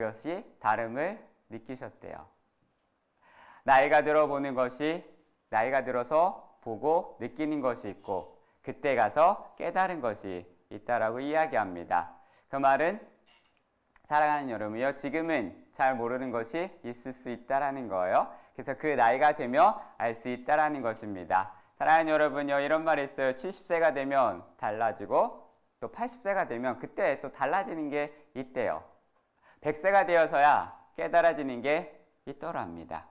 것이 다름을 느끼셨대요. 나이가 들어 보는 것이 나이가 들어서 보고 느끼는 것이 있고 그때 가서 깨달은 것이 있다라고 이야기합니다. 그 말은 사랑하는 여러분이요, 지금은 잘 모르는 것이 있을 수 있다라는 거예요. 그래서 그 나이가 되면 알 수 있다라는 것입니다. 사랑하는 여러분이요, 이런 말이 있어요. 70세가 되면 달라지고 또 80세가 되면 그때 또 달라지는 게 있대요. 100세가 되어서야 깨달아지는 게 있더랍니다.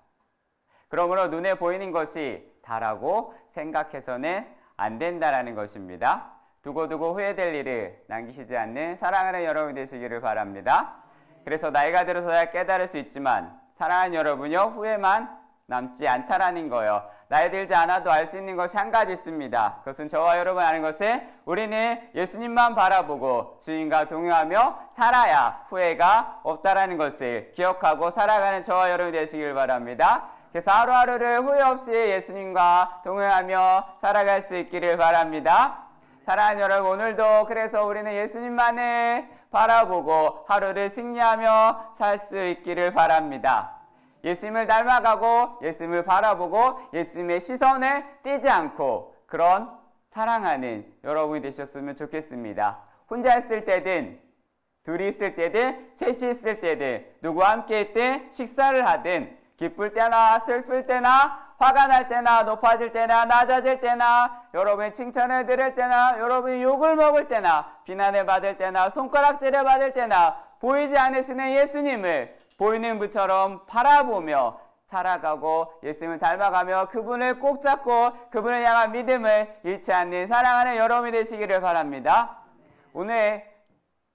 그러므로 눈에 보이는 것이 다라고 생각해서는 안 된다라는 것입니다. 두고두고 후회될 일을 남기시지 않는 사랑하는 여러분 되시기를 바랍니다. 그래서 나이가 들어서야 깨달을 수 있지만 사랑하는 여러분요, 후회만 남지 않다라는 거예요. 나이 들지 않아도 알 수 있는 것이 한 가지 있습니다. 그것은 저와 여러분 아는 것은 우리는 예수님만 바라보고 주님과 동행하며 살아야 후회가 없다라는 것을 기억하고 살아가는 저와 여러분 되시길 바랍니다. 그래서 하루하루를 후회 없이 예수님과 동행하며 살아갈 수 있기를 바랍니다. 사랑하는 여러분, 오늘도 그래서 우리는 예수님만을 바라보고 하루를 승리하며 살 수 있기를 바랍니다. 예수님을 닮아가고 예수님을 바라보고 예수님의 시선을 떼지 않고 그런 사랑하는 여러분이 되셨으면 좋겠습니다. 혼자 있을 때든 둘이 있을 때든 셋이 있을 때든 누구와 함께 있든 식사를 하든 기쁠 때나 슬플 때나 화가 날 때나 높아질 때나 낮아질 때나 여러분이 칭찬을 들을 때나 여러분이 욕을 먹을 때나 비난을 받을 때나 손가락질을 받을 때나 보이지 않으시는 예수님을 보이는 분처럼 바라보며 살아가고 예수님을 닮아가며 그분을 꼭 잡고 그분을 향한 믿음을 잃지 않는 사랑하는 여러분이 되시기를 바랍니다. 오늘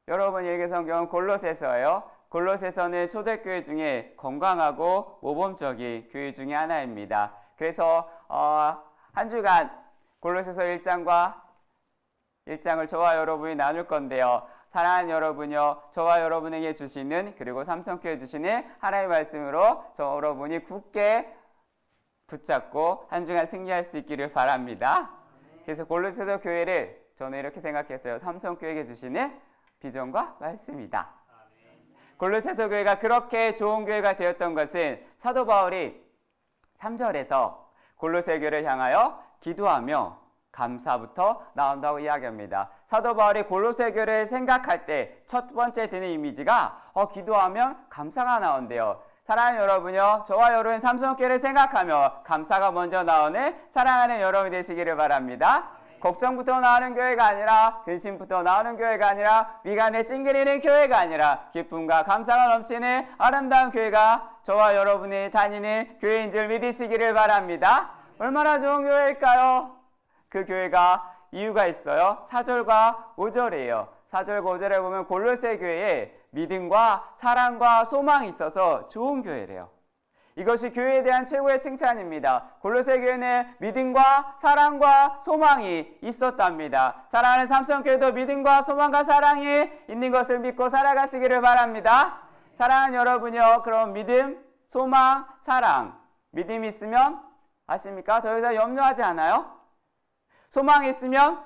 여러분 읽은 성경은 골로새서예요. 골로새서는 초대교회 중에 건강하고 모범적인 교회 중에 하나입니다. 그래서 한 주간 골로새서 1장을 저와 여러분이 나눌 건데요. 사랑하는 여러분요, 저와 여러분에게 주시는 그리고 삼성교회 주시는 하나님의 말씀으로 여러분이 굳게 붙잡고 한 주간 승리할 수 있기를 바랍니다. 그래서 골로새서 교회를 저는 이렇게 생각했어요. 삼성교회에게 주시는 비전과 말씀이다. 골로새서 교회가 그렇게 좋은 교회가 되었던 것은 사도 바울이 3절에서 골로새 교회를 향하여 기도하며 감사부터 나온다고 이야기합니다. 사도 바울이 골로새 교회를 생각할 때 첫 번째 드는 이미지가 기도하면 감사가 나온대요. 사랑하는 여러분요, 저와 여러분 삼성교회를 생각하며 감사가 먼저 나오는 사랑하는 여러분이 되시기를 바랍니다. 걱정부터 나오는 교회가 아니라 근심부터 나오는 교회가 아니라 미간에 찡그리는 교회가 아니라 기쁨과 감사가 넘치는 아름다운 교회가 저와 여러분이 다니는 교회인 줄 믿으시기를 바랍니다. 얼마나 좋은 교회일까요? 그 교회가 이유가 있어요. 4절과 5절이에요. 4절과 5절에 보면 골로새 교회에 믿음과 사랑과 소망이 있어서 좋은 교회래요. 이것이 교회에 대한 최고의 칭찬입니다. 골로새 교회는 믿음과 사랑과 소망이 있었답니다. 사랑하는 삼성교회도 믿음과 소망과 사랑이 있는 것을 믿고 살아가시기를 바랍니다. 사랑하는 여러분이요, 그럼 믿음, 소망, 사랑, 믿음이 있으면 아십니까? 더 이상 염려하지 않아요? 소망이 있으면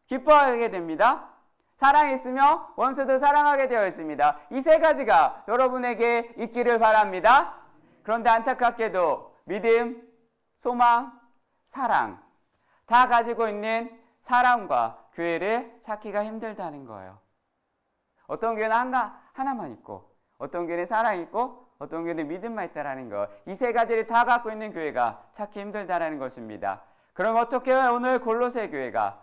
기뻐하게 됩니다. 사랑이 있으면 원수도 사랑하게 되어 있습니다. 이 세 가지가 여러분에게 있기를 바랍니다. 그런데 안타깝게도 믿음, 소망, 사랑 다 가지고 있는 사람과 교회를 찾기가 힘들다는 거예요. 어떤 교회는 하나만 있고 어떤 교회는 사랑이 있고 어떤 교회는 믿음만 있다는 거. 이 세 가지를 다 갖고 있는 교회가 찾기 힘들다는 것입니다. 그럼 어떻게 오늘 골로새 교회가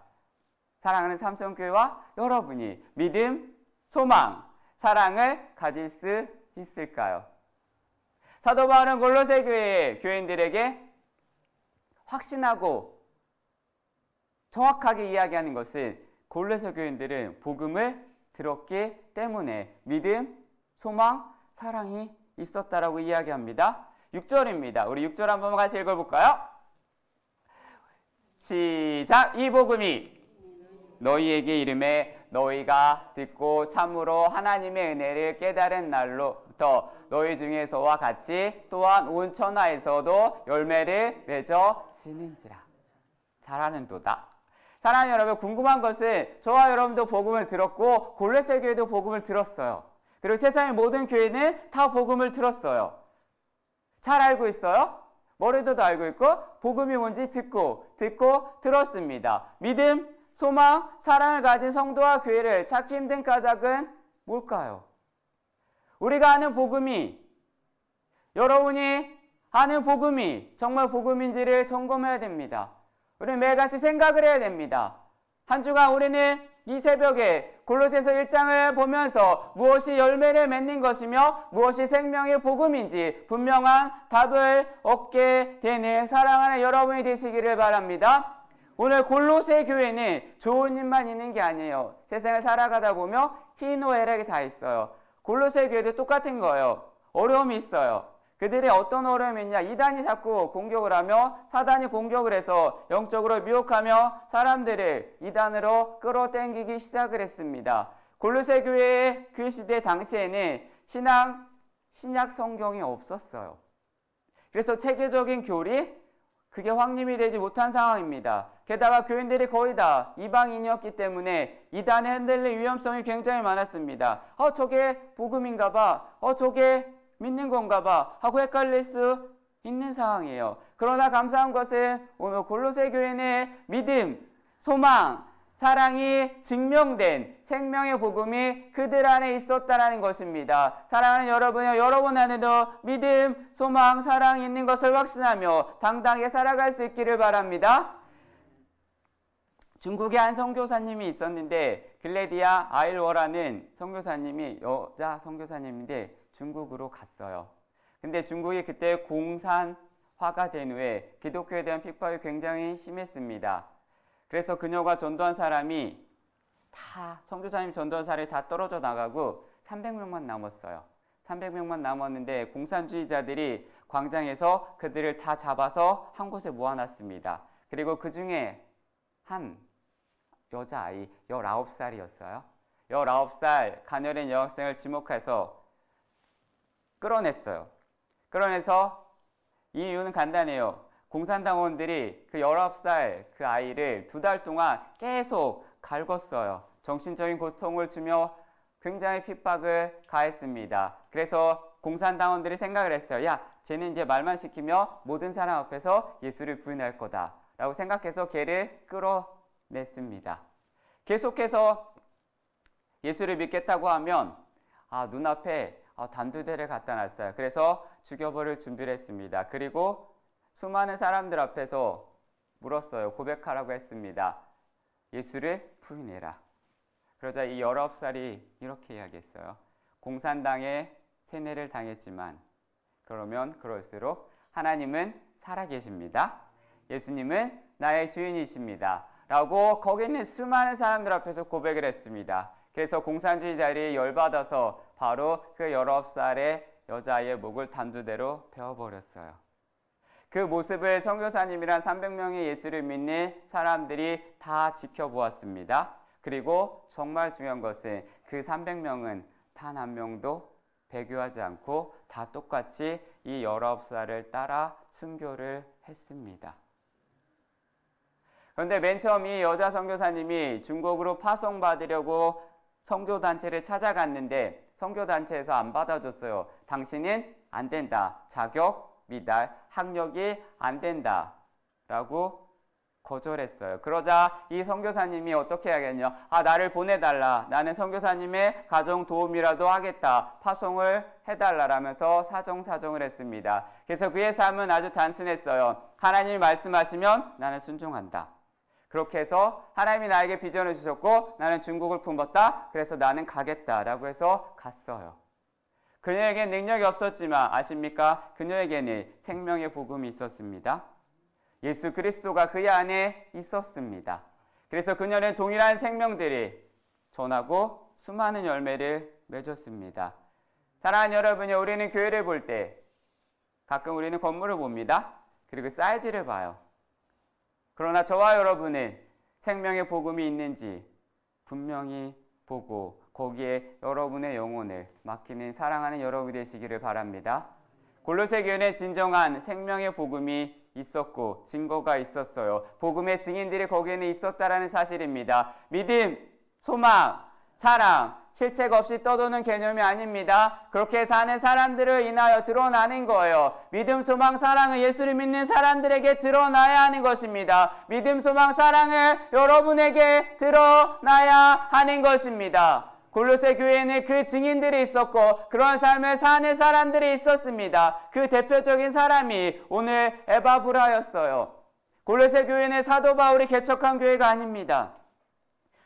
사랑하는 삼성교회와 여러분이 믿음, 소망, 사랑을 가질 수 있을까요? 사도 바울은 골로새 교회의 교인들에게 확신하고 정확하게 이야기하는 것은 골로새 교인들은 복음을 들었기 때문에 믿음, 소망, 사랑이 있었다라고 이야기합니다. 6절입니다. 우리 6절 한번 같이 읽어볼까요? 시작! 이 복음이 너희에게 이름에 너희가 듣고 참으로 하나님의 은혜를 깨달은 날로부터 너희 중에서와 같이 또한 온 천하에서도 열매를 맺어지는지라. 잘하는도다. 사랑하는 여러분, 궁금한 것은 저와 여러분도 복음을 들었고 골로새 교회도 복음을 들었어요. 그리고 세상의 모든 교회는 다 복음을 들었어요. 잘 알고 있어요. 머리도 알고 있고 복음이 뭔지 듣고 들었습니다. 믿음, 소망, 사랑을 가진 성도와 교회를 찾기 힘든 까닭은 뭘까요? 우리가 아는 복음이, 여러분이 아는 복음이 정말 복음인지를 점검해야 됩니다. 우리는 매일같이 생각을 해야 됩니다. 한 주간 우리는 이 새벽에 골로새서 1장을 보면서 무엇이 열매를 맺는 것이며 무엇이 생명의 복음인지 분명한 답을 얻게 되는 사랑하는 여러분이 되시기를 바랍니다. 오늘 골로새 교회는 좋은 일만 있는 게 아니에요. 세상을 살아가다 보면 희노애락이 다 있어요. 골로새 교회도 똑같은 거예요. 어려움이 있어요. 그들이 어떤 어려움이 있냐? 이단이 자꾸 공격을 하며 사단이 공격을 해서 영적으로 미혹하며 사람들을 이단으로 끌어당기기 시작을 했습니다. 골로새 교회의 그 시대 당시에는 신약 성경이 없었어요. 그래서 체계적인 교리, 그게 확립이 되지 못한 상황입니다. 게다가 교인들이 거의 다 이방인이었기 때문에 이단에 흔들릴 위험성이 굉장히 많았습니다. 저게 복음인가 봐. 저게 믿는 건가 봐 하고 헷갈릴 수 있는 상황이에요. 그러나 감사한 것은 오늘 골로새 교회는 믿음, 소망, 사랑이 증명된 생명의 복음이 그들 안에 있었다라는 것입니다. 사랑하는 여러분 안에도 믿음, 소망, 사랑이 있는 것을 확신하며 당당하게 살아갈 수 있기를 바랍니다. 중국에 한 선교사님이 있었는데 글래디아 아일워라는 선교사님이 여자 선교사님인데 중국으로 갔어요. 근데 중국이 그때 공산화가 된 후에 기독교에 대한 핍박이 굉장히 심했습니다. 그래서 그녀가 전도한 사람이 다 선교사님 전도한 사람이 다 떨어져 나가고 300명만 남았어요. 300명만 남았는데 공산주의자들이 광장에서 그들을 다 잡아서 한 곳에 모아놨습니다. 그리고 그 중에 한 여자아이 19살이었어요. 19살 가녀린 여학생을 지목해서 끌어냈어요. 끌어내서 이유는 간단해요. 공산당원들이 그 19살 그 아이를 2달 동안 계속 갈궜어요. 정신적인 고통을 주며 굉장히 핍박을 가했습니다. 그래서 공산당원들이 생각을 했어요. 야, 쟤는 이제 말만 시키며 모든 사람 앞에서 예수를 부인할 거다 라고 생각해서 걔를 끌어냈습니다. 계속해서 예수를 믿겠다고 하면 눈앞에 단두대를 갖다 놨어요. 그래서 죽여버릴 준비를 했습니다. 그리고 수많은 사람들 앞에서 물었어요. 고백하라고 했습니다. 예수를 부인해라. 그러자 이 19살이 이렇게 이야기했어요. 공산당에 세뇌를 당했지만 그러면 그럴수록 하나님은 살아계십니다. 예수님은 나의 주인이십니다. 라고 거기 있는 수많은 사람들 앞에서 고백을 했습니다. 그래서 공산주의자들이 열받아서 바로 그 19살의 여자아이의 목을 단두대로 베어버렸어요. 그 모습을 선교사님이란 300명의 예수를 믿는 사람들이 다 지켜보았습니다. 그리고 정말 중요한 것은 그 300명은 단 한 명도 배교하지 않고 다 똑같이 이 19살을 따라 순교를 했습니다. 그런데 맨 처음 이 여자 선교사님이 중국으로 파송받으려고 선교단체를 찾아갔는데 선교단체에서 안 받아줬어요. 당신은 안 된다. 자격 미달, 학력이 안 된다. 라고 거절했어요. 그러자 이 선교사님이 어떻게 해야겠냐. 나를 보내달라. 나는 선교사님의 가정 도움이라도 하겠다. 파송을 해달라라면서 사정을 했습니다. 그래서 그의 삶은 아주 단순했어요. 하나님이 말씀하시면 나는 순종한다. 그렇게 해서 하나님이 나에게 비전을 주셨고 나는 중국을 품었다. 그래서 나는 가겠다라고 해서 갔어요. 그녀에게는 능력이 없었지만 아십니까? 그녀에게는 생명의 복음이 있었습니다. 예수 그리스도가 그의 안에 있었습니다. 그래서 그녀는 동일한 생명들이 전하고 수많은 열매를 맺었습니다. 사랑하는 여러분이 우리는 교회를 볼 때 가끔 우리는 건물을 봅니다. 그리고 사이즈를 봐요. 그러나 저와 여러분은 생명의 복음이 있는지 분명히 보고 거기에 여러분의 영혼을 맡기는 사랑하는 여러분이 되시기를 바랍니다. 골로새 교회는 진정한 생명의 복음이 있었고 증거가 있었어요. 복음의 증인들이 거기에는 있었다라는 사실입니다. 믿음, 소망, 사랑, 실체가 없이 떠도는 개념이 아닙니다. 그렇게 사는 사람들을 인하여 드러나는 거예요. 믿음, 소망, 사랑은 예수를 믿는 사람들에게 드러나야 하는 것입니다. 믿음, 소망, 사랑을 여러분에게 드러나야 하는 것입니다. 골로새 교회에는 그 증인들이 있었고 그런 삶을 사는 사람들이 있었습니다. 그 대표적인 사람이 오늘 에바브라였어요. 골로새 교회는 사도 바울이 개척한 교회가 아닙니다.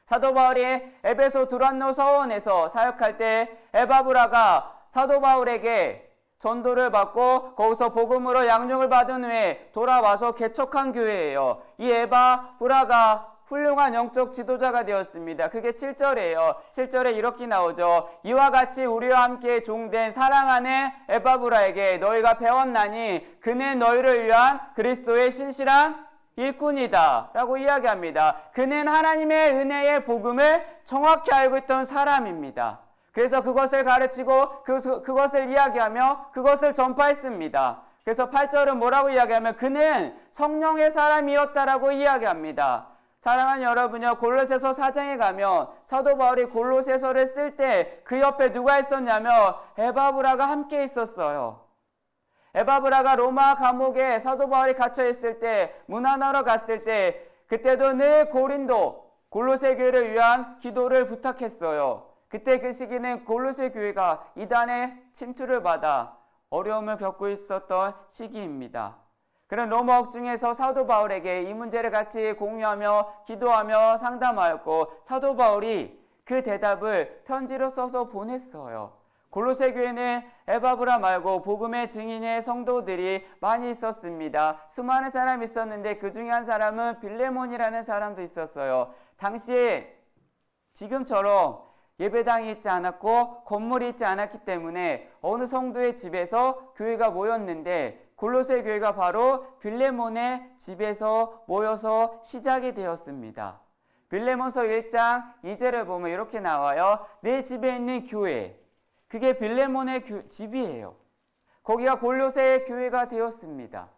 사도 바울이 에베소 두란노 서원에서 사역할 때 에바브라가 사도 바울에게 전도를 받고 거기서 복음으로 양육을 받은 후에 돌아와서 개척한 교회예요. 이 에바브라가 훌륭한 영적 지도자가 되었습니다. 그게 7절이에요. 7절에 이렇게 나오죠. 이와 같이 우리와 함께 종된 사랑하는 에바브라에게 너희가 배웠나니 그는 너희를 위한 그리스도의 신실한 일꾼이다 라고 이야기합니다. 그는 하나님의 은혜의 복음을 정확히 알고 있던 사람입니다. 그래서 그것을 가르치고 그것을 이야기하며 그것을 전파했습니다. 그래서 8절은 뭐라고 이야기하면 그는 성령의 사람이었다라고 이야기합니다. 사랑하는 여러분요, 골로새서 4장에 가면 사도 바울이 골로새서를 쓸 때 그 옆에 누가 있었냐면 에바브라가 함께 있었어요. 에바브라가 로마 감옥에 사도 바울이 갇혀 있을 때, 문안하러 갔을 때 그때도 늘 골로새 교회를 위한 기도를 부탁했어요. 그때 그 시기는 골로새 교회가 이단의 침투를 받아 어려움을 겪고 있었던 시기입니다. 그런 로마 옥중에서 사도 바울에게 이 문제를 같이 공유하며 기도하며 상담하였고 사도 바울이 그 대답을 편지로 써서 보냈어요. 골로새 교회는 에바브라 말고 복음의 증인의 성도들이 많이 있었습니다. 수많은 사람이 있었는데 그 중에 한 사람은 빌레몬이라는 사람도 있었어요. 당시에 지금처럼 예배당이 있지 않았고 건물이 있지 않았기 때문에 어느 성도의 집에서 교회가 모였는데 골로새 교회가 바로 빌레몬의 집에서 모여서 시작이 되었습니다. 빌레몬서 1장 2절을 보면 이렇게 나와요. 내 집에 있는 교회, 그게 빌레몬의 집이에요. 거기가 골로새의 교회가 되었습니다.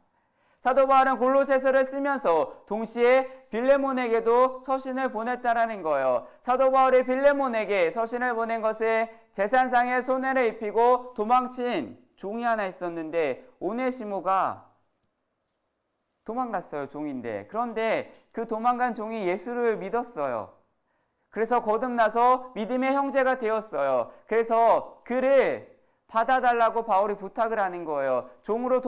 사도 바울은 골로새서를 쓰면서 동시에 빌레몬에게도 서신을 보냈다라는 거예요. 사도 바울이 빌레몬에게 서신을 보낸 것은 재산상의 손해를 입히고 도망친 종이 하나 있었는데 오네시모가 도망갔어요. 종인데. 그런데 그 도망간 종이 예수를 믿었어요. 그래서 거듭나서 믿음의 형제가 되었어요. 그래서 그를 받아달라고 바울이 부탁을 하는 거예요. 종으로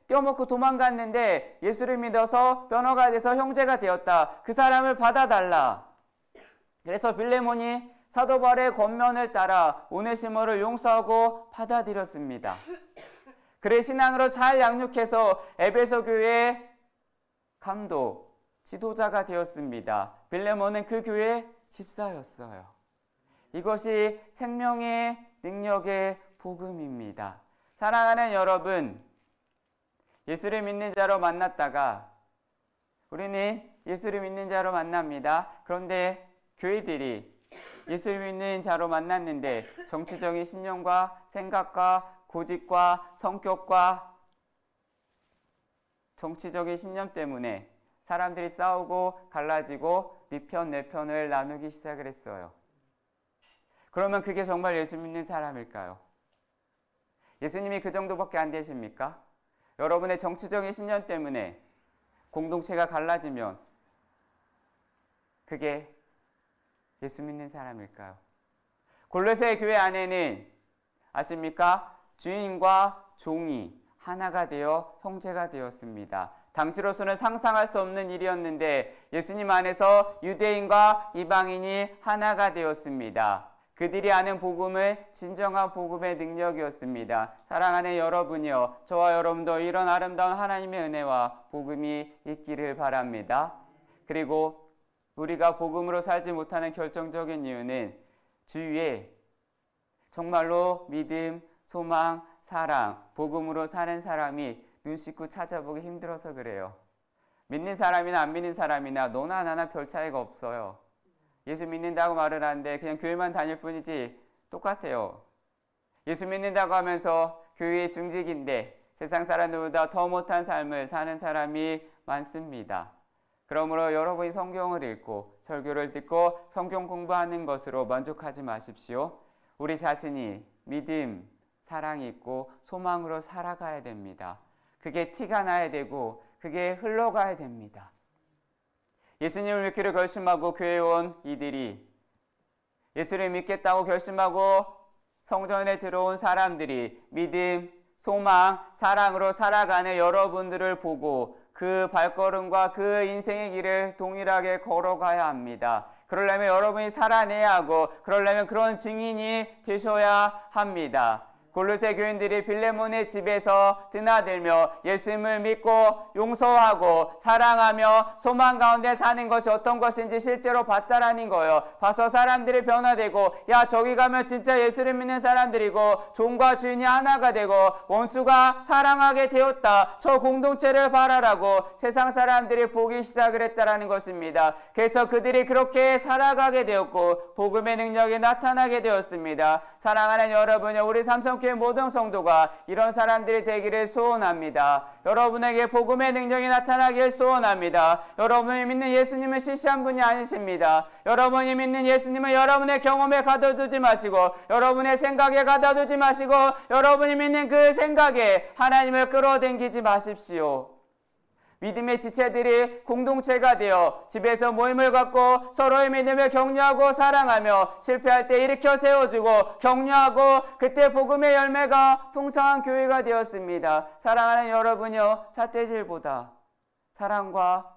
떼어먹고 도망갔는데 예수를 믿어서 변호가 돼서 형제가 되었다. 그 사람을 받아달라. 그래서 빌레몬이 사도 바울의 권면을 따라 오네시모를 용서하고 받아들였습니다. 그를 신앙으로 잘 양육해서 에베소 교회의 감독, 지도자가 되었습니다. 빌레몬은 그 교회의 집사였어요. 이것이 생명의 능력의 복음입니다. 사랑하는 여러분, 예수를 믿는 자로 만났다가 우리는 예수를 믿는 자로 만납니다. 그런데 교회들이 예수를 믿는 자로 만났는데 정치적인 신념과 생각과 고집과 성격과 정치적인 신념 때문에 사람들이 싸우고 갈라지고 네 편 내 편을 나누기 시작을 했어요. 그러면 그게 정말 예수 믿는 사람일까요? 예수님이 그 정도밖에 안 되십니까? 여러분의 정치적인 신념 때문에 공동체가 갈라지면 그게 예수 믿는 사람일까요? 골로새 교회 안에는 아십니까? 주인과 종이 하나가 되어 형제가 되었습니다. 당시로서는 상상할 수 없는 일이었는데 예수님 안에서 유대인과 이방인이 하나가 되었습니다. 그들이 아는 복음은 진정한 복음의 능력이었습니다. 사랑하는 여러분이요, 저와 여러분도 이런 아름다운 하나님의 은혜와 복음이 있기를 바랍니다. 그리고 우리가 복음으로 살지 못하는 결정적인 이유는 주위에 정말로 믿음, 소망, 사랑, 복음으로 사는 사람이 눈 씻고 찾아보기 힘들어서 그래요. 믿는 사람이나 안 믿는 사람이나 너나 나나 별 차이가 없어요. 예수 믿는다고 말을 하는데 그냥 교회만 다닐 뿐이지 똑같아요. 예수 믿는다고 하면서 교회의 중직인데 세상 사람들보다 더 못한 삶을 사는 사람이 많습니다. 그러므로 여러분이 성경을 읽고 설교를 듣고 성경 공부하는 것으로 만족하지 마십시오. 우리 자신이 믿음, 사랑이 있고 소망으로 살아가야 됩니다. 그게 티가 나야 되고 그게 흘러가야 됩니다. 예수님을 믿기로 결심하고 교회에 온 이들이, 예수를 믿겠다고 결심하고 성전에 들어온 사람들이 믿음, 소망, 사랑으로 살아가는 여러분들을 보고 그 발걸음과 그 인생의 길을 동일하게 걸어가야 합니다. 그러려면 여러분이 살아내야 하고 그러려면 그런 증인이 되셔야 합니다. 골로새 교인들이 빌레몬의 집에서 드나들며 예수님을 믿고 용서하고 사랑하며 소망 가운데 사는 것이 어떤 것인지 실제로 봤다라는 거예요. 봐서 사람들이 변화되고, 야 저기 가면 진짜 예수를 믿는 사람들이고 종과 주인이 하나가 되고 원수가 사랑하게 되었다. 저 공동체를 바라라고 세상 사람들이 보기 시작을 했다라는 것입니다. 그래서 그들이 그렇게 살아가게 되었고 복음의 능력이 나타나게 되었습니다. 사랑하는 여러분, 우리 삼성교회 모든 성도가 이런 사람들이 되기를 소원합니다. 여러분에게 복음의 능력이 나타나길 소원합니다. 여러분이 믿는 예수님은 시시한 분이 아니십니다. 여러분이 믿는 예수님은 여러분의 경험에 가둬두지 마시고 여러분의 생각에 가둬두지 마시고 여러분이 믿는 그 생각에 하나님을 끌어당기지 마십시오. 믿음의 지체들이 공동체가 되어 집에서 모임을 갖고 서로의 믿음을 격려하고 사랑하며 실패할 때 일으켜 세워주고 격려하고 그때 복음의 열매가 풍성한 교회가 되었습니다. 사랑하는 여러분이여, 삿대질보다 사랑과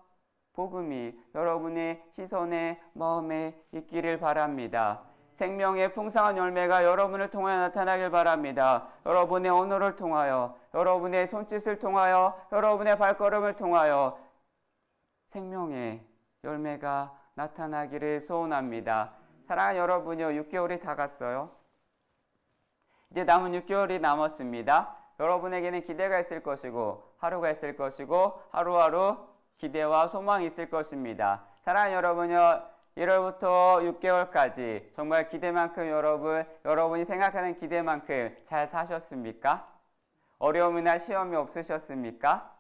복음이 여러분의 시선에 마음에 있기를 바랍니다. 생명의 풍성한 열매가 여러분을 통하여 나타나길 바랍니다. 여러분의 언어를 통하여, 여러분의 손짓을 통하여, 여러분의 발걸음을 통하여 생명의 열매가 나타나기를 소원합니다. 사랑하는 여러분이요, 6개월이 다 갔어요. 이제 남은 6개월이 남았습니다. 여러분에게는 기대가 있을 것이고 하루가 있을 것이고 하루하루 기대와 소망이 있을 것입니다. 사랑하는 여러분이요, 1월부터 6개월까지 정말 기대만큼 여러분이 생각하는 기대만큼 잘 사셨습니까? 어려움이나 시험이 없으셨습니까?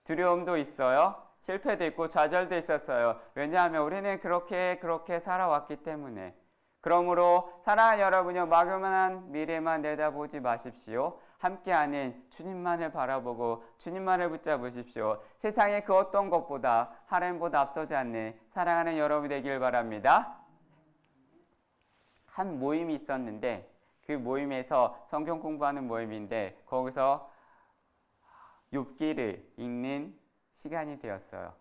두려움도 있어요. 실패도 있고 좌절도 있었어요. 왜냐하면 우리는 그렇게 살아왔기 때문에. 그러므로 사랑하는 여러분요, 막연한 미래만 내다보지 마십시오. 함께하는 주님만을 바라보고 주님만을 붙잡으십시오. 세상의 그 어떤 것보다 하나님보다 앞서지 않는 사랑하는 여러분이 되길 바랍니다. 한 모임이 있었는데 그 모임에서 성경 공부하는 모임인데 거기서 욥기를 읽는 시간이 되었어요.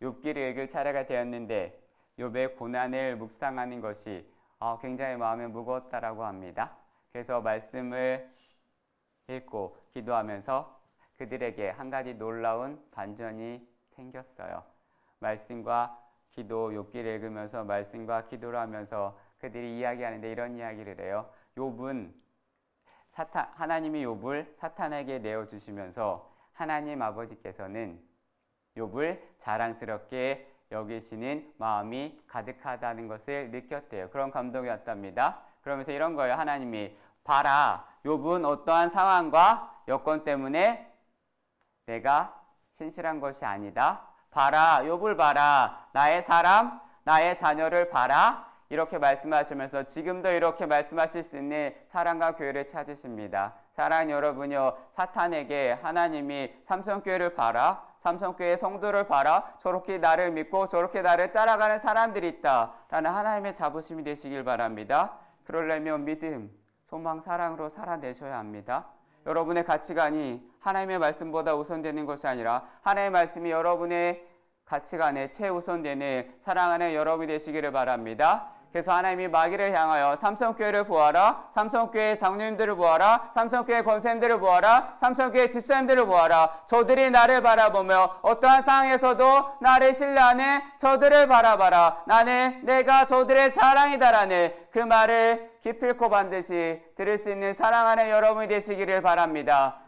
욥기를 읽을 차례가 되었는데 욥의 고난을 묵상하는 것이 굉장히 마음에 무거웠다라고 합니다. 그래서 말씀을 읽고 기도하면서 그들에게 한 가지 놀라운 반전이 생겼어요. 말씀과 기도, 욥기를 읽으면서 말씀과 기도를 하면서 그들이 이야기하는데 이런 이야기를 해요. 하나님이 욥을 사탄에게 내어주시면서 하나님 아버지께서는 욥을 자랑스럽게 여기시는 마음이 가득하다는 것을 느꼈대요. 그런 감동이 왔답니다. 그러면서 이런 거예요. 하나님이 봐라, 욥은 어떠한 상황과 여건 때문에 내가 신실한 것이 아니다. 봐라, 욥을 봐라, 나의 사람, 나의 자녀를 봐라. 이렇게 말씀하시면서 지금도 이렇게 말씀하실 수 있는 사랑과 교회를 찾으십니다. 사랑하는 여러분요, 사탄에게 하나님이 삼성교회를 봐라, 삼성교회 성도를 봐라, 저렇게 나를 믿고 저렇게 나를 따라가는 사람들이 있다 라는 하나님의 자부심이 되시길 바랍니다. 그러려면 믿음, 소망, 사랑으로 살아내셔야 합니다. 여러분의 가치관이 하나님의 말씀보다 우선되는 것이 아니라 하나님의 말씀이 여러분의 가치관에 최우선되는 사랑하는 여러분이 되시기를 바랍니다. 그래서 하나님이 마귀를 향하여 삼성교회를 보아라, 삼성교회 장로님들을 보아라, 삼성교회 권사님들을 보아라, 삼성교회 집사님들을 보아라. 저들이 나를 바라보며 어떠한 상황에서도 나를 신뢰하는 저들을 바라봐라. 내가 저들의 자랑이다라는 그 말을 기필코 반드시 들을 수 있는 사랑하는 여러분이 되시기를 바랍니다.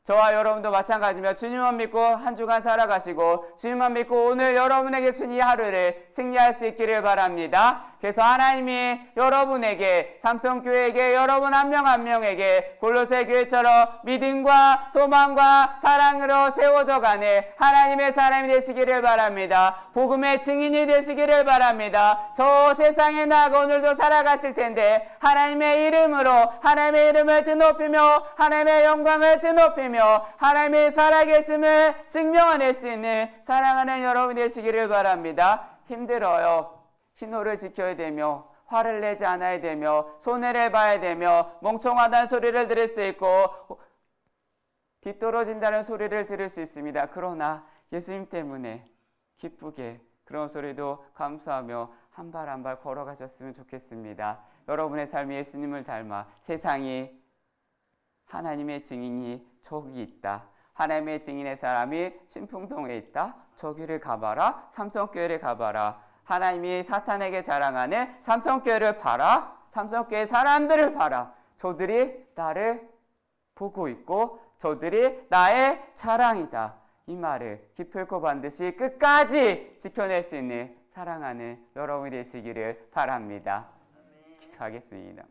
저와 여러분도 마찬가지며 주님만 믿고 한 주간 살아가시고 주님만 믿고 오늘 여러분에게 준 이 하루를 승리할 수 있기를 바랍니다. 그래서 하나님이 여러분에게, 삼성교회에게, 여러분 한 명 한 명에게 골로새 교회처럼 믿음과 소망과 사랑으로 세워져 가는 하나님의 사람이 되시기를 바랍니다. 복음의 증인이 되시기를 바랍니다. 저 세상에 나아가 오늘도 살아갔을 텐데 하나님의 이름으로 하나님의 이름을 드높이며 하나님의 영광을 드높이며 하나님의 살아계심을 증명해낼 수 있는 사랑하는 여러분 되시기를 바랍니다. 힘들어요. 신호를 지켜야 되며 화를 내지 않아야 되며 손해를 봐야 되며 멍청하다는 소리를 들을 수 있고 뒤떨어진다는 소리를 들을 수 있습니다. 그러나 예수님 때문에 기쁘게 그런 소리도 감수하며 한 발 한 발 걸어가셨으면 좋겠습니다. 여러분의 삶이 예수님을 닮아 세상이 하나님의 증인이 저기 있다. 하나님의 증인의 사람이 신풍동에 있다. 저기를 가봐라. 삼성교회를 가봐라. 하나님이 사탄에게 자랑하는 삼성교회를 봐라. 삼성교회 사람들을 봐라. 저들이 나를 보고 있고 저들이 나의 자랑이다. 이 말을 기필코 반드시 끝까지 지켜낼 수 있는 사랑하는 여러분이 되시기를 바랍니다. 기도하겠습니다.